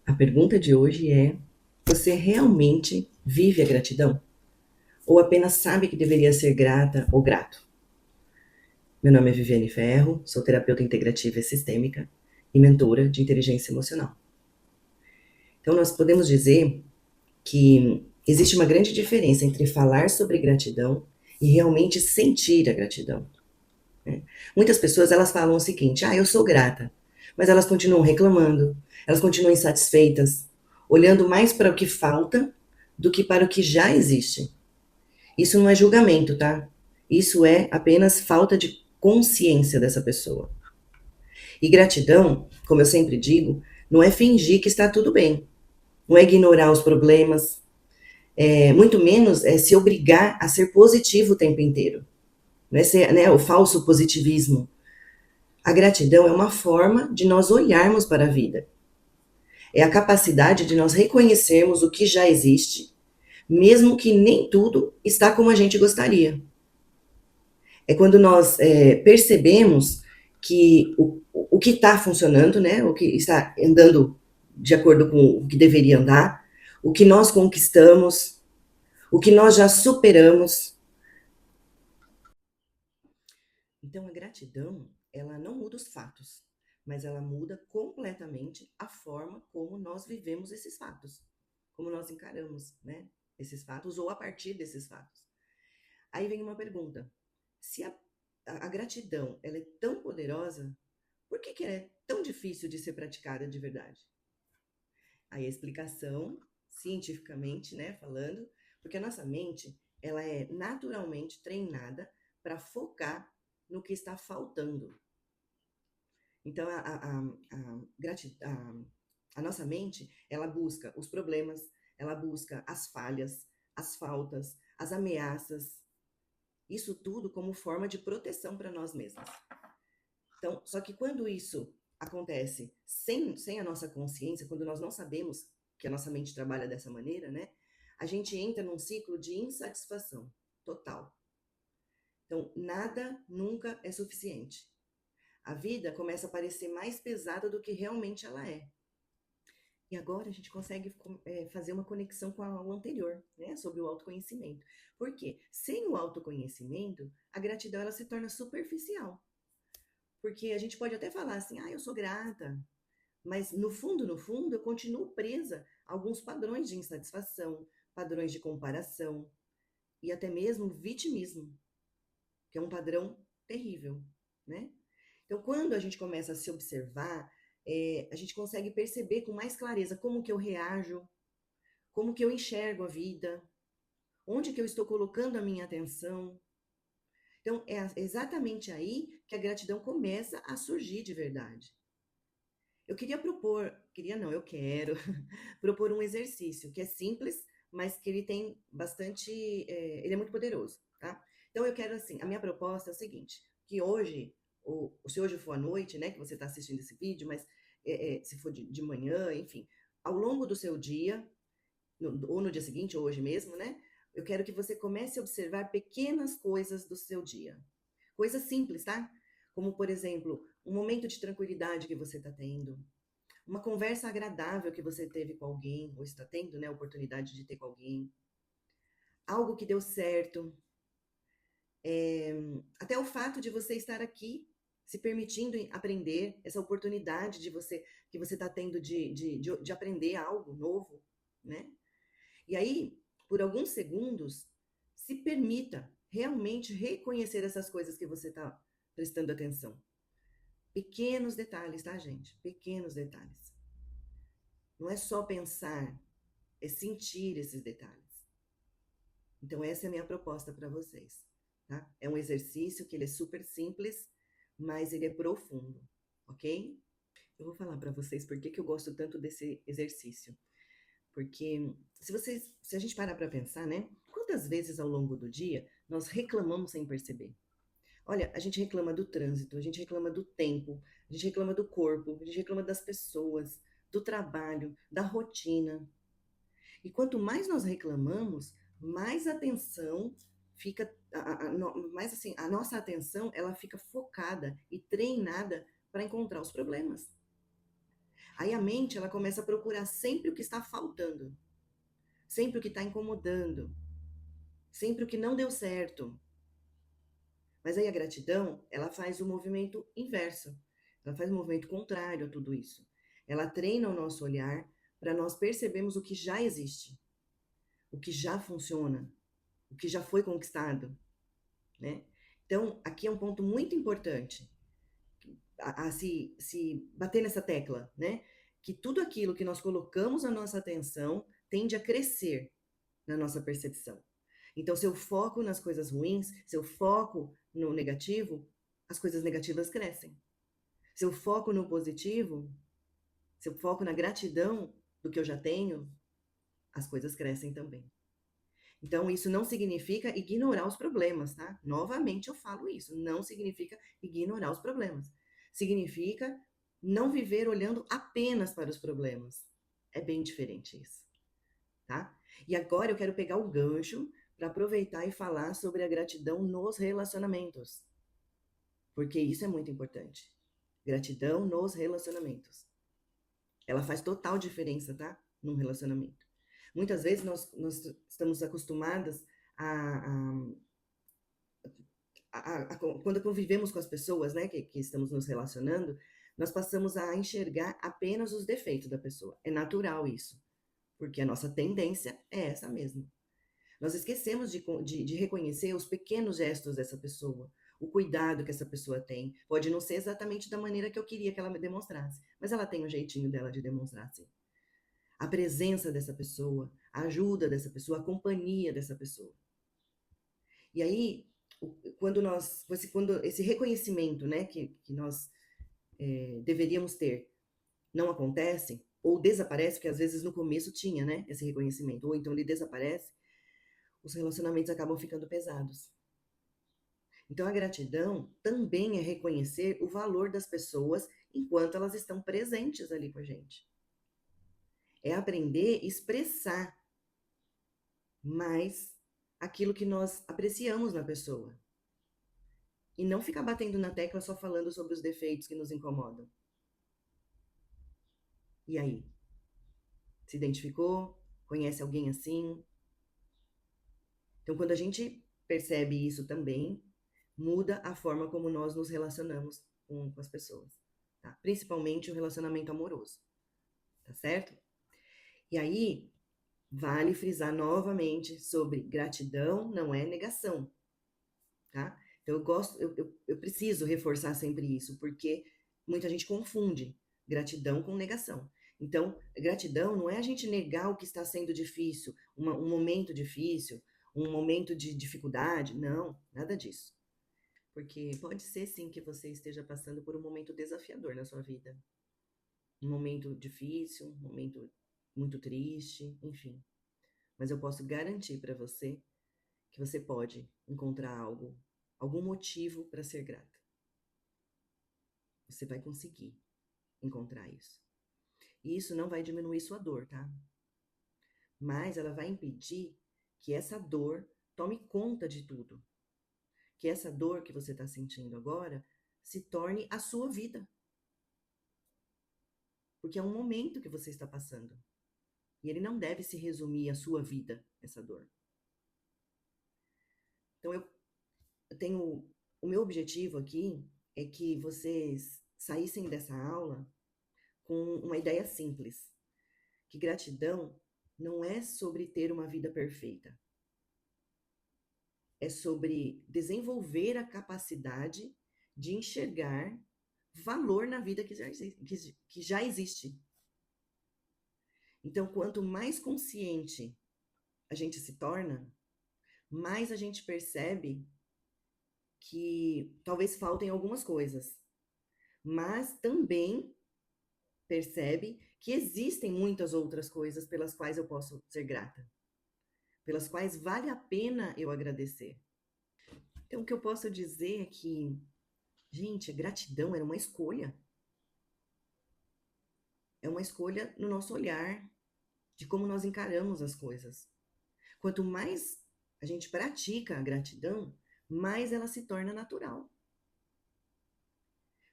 A pergunta de hoje é: você realmente vive a gratidão? Ou apenas sabe que deveria ser grata ou grato? Meu nome é Viviane Ferro, sou terapeuta integrativa e sistêmica e mentora de inteligência emocional. Então, nós podemos dizer que existe uma grande diferença entre falar sobre gratidão e realmente sentir a gratidão, né? Muitas pessoas, elas falam o seguinte: eu sou grata, mas elas continuam reclamando, elas continuam insatisfeitas, olhando mais para o que falta do que para o que já existe. Isso não é julgamento, tá? Isso é apenas falta de consciência dessa pessoa. E gratidão, como eu sempre digo, não é fingir que está tudo bem, não é ignorar os problemas, muito menos é se obrigar a ser positivo o tempo inteiro. Não é ser, né, o falso positivismo. A gratidão é uma forma de nós olharmos para a vida. É a capacidade de nós reconhecermos o que já existe, mesmo que nem tudo está como a gente gostaria. É quando nós percebemos que o que está funcionando, né, o que está andando de acordo com o que deveria andar, o que nós conquistamos, o que nós já superamos. Então, a gratidão, ela não muda os fatos, mas ela muda completamente a forma como nós vivemos esses fatos, como nós encaramos, né, esses fatos ou a partir desses fatos. Aí vem uma pergunta: se a gratidão ela é tão poderosa, por que ela é tão difícil de ser praticada de verdade? Aí a explicação, cientificamente, né, falando, porque a nossa mente ela é naturalmente treinada para focar no que está faltando. Então, a nossa mente, ela busca os problemas, ela busca as falhas, as faltas, as ameaças, isso tudo como forma de proteção para nós mesmos. Então, só que quando isso acontece sem a nossa consciência, quando nós não sabemos que a nossa mente trabalha dessa maneira, né? A gente entra num ciclo de insatisfação total. Então, nada nunca é suficiente. A vida começa a parecer mais pesada do que realmente ela é. E agora a gente consegue fazer uma conexão com o anterior, né? Sobre o autoconhecimento. Por quê? Sem o autoconhecimento, a gratidão ela se torna superficial. Porque a gente pode até falar assim, eu sou grata, mas no fundo, eu continuo presa a alguns padrões de insatisfação, padrões de comparação e até mesmo vitimismo, que é um padrão terrível, né? Então, quando a gente começa a se observar, a gente consegue perceber com mais clareza como que eu reajo, como que eu enxergo a vida, onde que eu estou colocando a minha atenção. Então, é exatamente aí que a gratidão começa a surgir de verdade. Eu quero propor um exercício que é simples, mas que ele tem bastante, ele é muito poderoso, tá? Então eu quero assim, a minha proposta é o seguinte, que hoje, ou se hoje for à noite, né, que você está assistindo esse vídeo, mas se for de manhã, enfim, ao longo do seu dia, ou no dia seguinte, ou hoje mesmo, né, eu quero que você comece a observar pequenas coisas do seu dia. Coisas simples, tá? Como, por exemplo, um momento de tranquilidade que você está tendo, uma conversa agradável que você teve com alguém, ou está tendo, né, a oportunidade de ter com alguém, algo que deu certo, até o fato de você estar aqui, se permitindo aprender, essa oportunidade que você está tendo de aprender algo novo, né? E aí, por alguns segundos, se permita realmente reconhecer essas coisas que você está prestando atenção. Pequenos detalhes, tá, gente? Pequenos detalhes. Não é só pensar, é sentir esses detalhes. Então, essa é a minha proposta para vocês, tá? É um exercício que ele é super simples, mas ele é profundo, ok? Eu vou falar para vocês por que eu gosto tanto desse exercício. Porque se a gente parar para pensar, né? Quantas vezes ao longo do dia nós reclamamos sem perceber? Olha, a gente reclama do trânsito, a gente reclama do tempo, a gente reclama do corpo, a gente reclama das pessoas, do trabalho, da rotina. E quanto mais nós reclamamos, mais atenção fica, mais assim, a nossa atenção ela fica focada e treinada para encontrar os problemas. Aí a mente, ela começa a procurar sempre o que está faltando, sempre o que está incomodando, sempre o que não deu certo. Mas aí a gratidão, ela faz o movimento inverso. Ela faz o movimento contrário a tudo isso. Ela treina o nosso olhar para nós percebermos o que já existe, o que já funciona, o que já foi conquistado, né? Então, aqui é um ponto muito importante a se bater nessa tecla, né? Que tudo aquilo que nós colocamos a nossa atenção tende a crescer na nossa percepção. Então, se eu foco nas coisas ruins, se eu foco no negativo, as coisas negativas crescem. Se eu foco no positivo, se eu foco na gratidão do que eu já tenho, as coisas crescem também. Então, isso não significa ignorar os problemas, tá? Novamente eu falo isso. Não significa ignorar os problemas. Significa não viver olhando apenas para os problemas. É bem diferente isso, tá? E agora eu quero pegar o gancho para aproveitar e falar sobre a gratidão nos relacionamentos. Porque isso é muito importante. Gratidão nos relacionamentos. Ela faz total diferença, tá? Num relacionamento. Muitas vezes nós estamos acostumadas a, quando convivemos com as pessoas, né, que estamos nos relacionando, nós passamos a enxergar apenas os defeitos da pessoa. É natural isso, porque a nossa tendência é essa mesmo. Nós esquecemos de reconhecer os pequenos gestos dessa pessoa, o cuidado que essa pessoa tem. Pode não ser exatamente da maneira que eu queria que ela me demonstrasse, mas ela tem um jeitinho dela de demonstrar, sim. A presença dessa pessoa, a ajuda dessa pessoa, a companhia dessa pessoa. E aí, quando esse reconhecimento, né, que nós deveríamos ter, não acontece, ou desaparece, porque às vezes no começo tinha, né, esse reconhecimento, ou então ele desaparece, os relacionamentos acabam ficando pesados. Então a gratidão também é reconhecer o valor das pessoas enquanto elas estão presentes ali com a gente. É aprender a expressar mais aquilo que nós apreciamos na pessoa. E não ficar batendo na tecla só falando sobre os defeitos que nos incomodam. E aí? Se identificou? Conhece alguém assim? Então, quando a gente percebe isso também, muda a forma como nós nos relacionamos com as pessoas. Tá? Principalmente o relacionamento amoroso. Tá certo? E aí, vale frisar novamente sobre gratidão não é negação. Tá? Então, eu preciso reforçar sempre isso, porque muita gente confunde gratidão com negação. Então, gratidão não é a gente negar o que está sendo difícil, um momento difícil, um momento de dificuldade. Não, nada disso. Porque pode ser sim que você esteja passando por um momento desafiador na sua vida. Um momento difícil, um momento muito triste, enfim. Mas eu posso garantir para você que você pode encontrar algo, algum motivo para ser grata. Você vai conseguir encontrar isso. E isso não vai diminuir sua dor, tá? Mas ela vai impedir que essa dor tome conta de tudo. Que essa dor que você está sentindo agora se torne a sua vida. Porque é um momento que você está passando. E ele não deve se resumir à sua vida, essa dor. Então eu tenho. O meu objetivo aqui é que vocês saíssem dessa aula com uma ideia simples. Que gratidão não é sobre ter uma vida perfeita. É sobre desenvolver a capacidade de enxergar valor na vida que já existe. Então, quanto mais consciente a gente se torna, mais a gente percebe que talvez faltem algumas coisas, mas também percebe que existem muitas outras coisas pelas quais eu posso ser grata, pelas quais vale a pena eu agradecer. Então, o que eu posso dizer é que, gente, a gratidão é uma escolha. É uma escolha no nosso olhar, de como nós encaramos as coisas. Quanto mais a gente pratica a gratidão, mais ela se torna natural.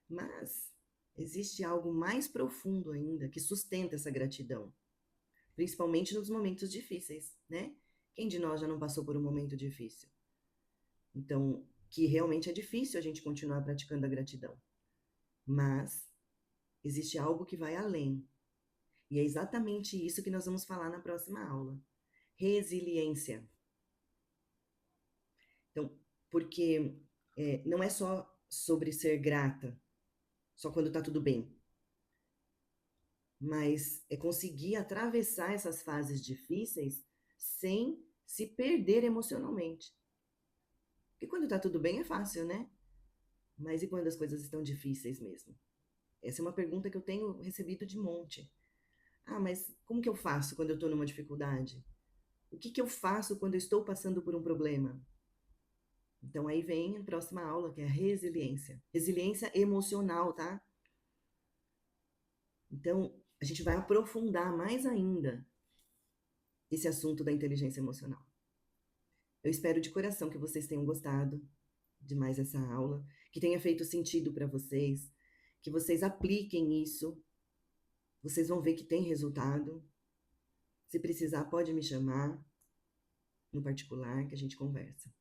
Mas existe algo mais profundo ainda que sustenta essa gratidão, principalmente nos momentos difíceis, né? Quem de nós já não passou por um momento difícil? Então, que realmente é difícil a gente continuar praticando a gratidão. Mas existe algo que vai além. E é exatamente isso que nós vamos falar na próxima aula. Resiliência. Então, porque não é só sobre ser grata, só quando tá tudo bem. Mas é conseguir atravessar essas fases difíceis sem se perder emocionalmente. Porque quando tá tudo bem é fácil, né? Mas e quando as coisas estão difíceis mesmo? Essa é uma pergunta que eu tenho recebido de monte. Ah, mas como que eu faço quando eu estou numa dificuldade? O que eu faço quando eu estou passando por um problema? Então aí vem a próxima aula, que é a resiliência. Resiliência emocional, tá? Então, a gente vai aprofundar mais ainda esse assunto da inteligência emocional. Eu espero de coração que vocês tenham gostado de mais essa aula, que tenha feito sentido para vocês, que vocês apliquem isso. Vocês vão ver que tem resultado. Se precisar, pode me chamar no particular que a gente conversa.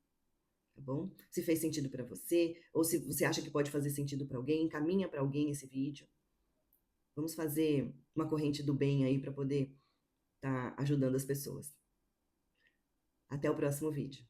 Tá bom? Se fez sentido para você, ou se você acha que pode fazer sentido para alguém, encaminha para alguém esse vídeo. Vamos fazer uma corrente do bem aí para poder estar ajudando as pessoas. Até o próximo vídeo.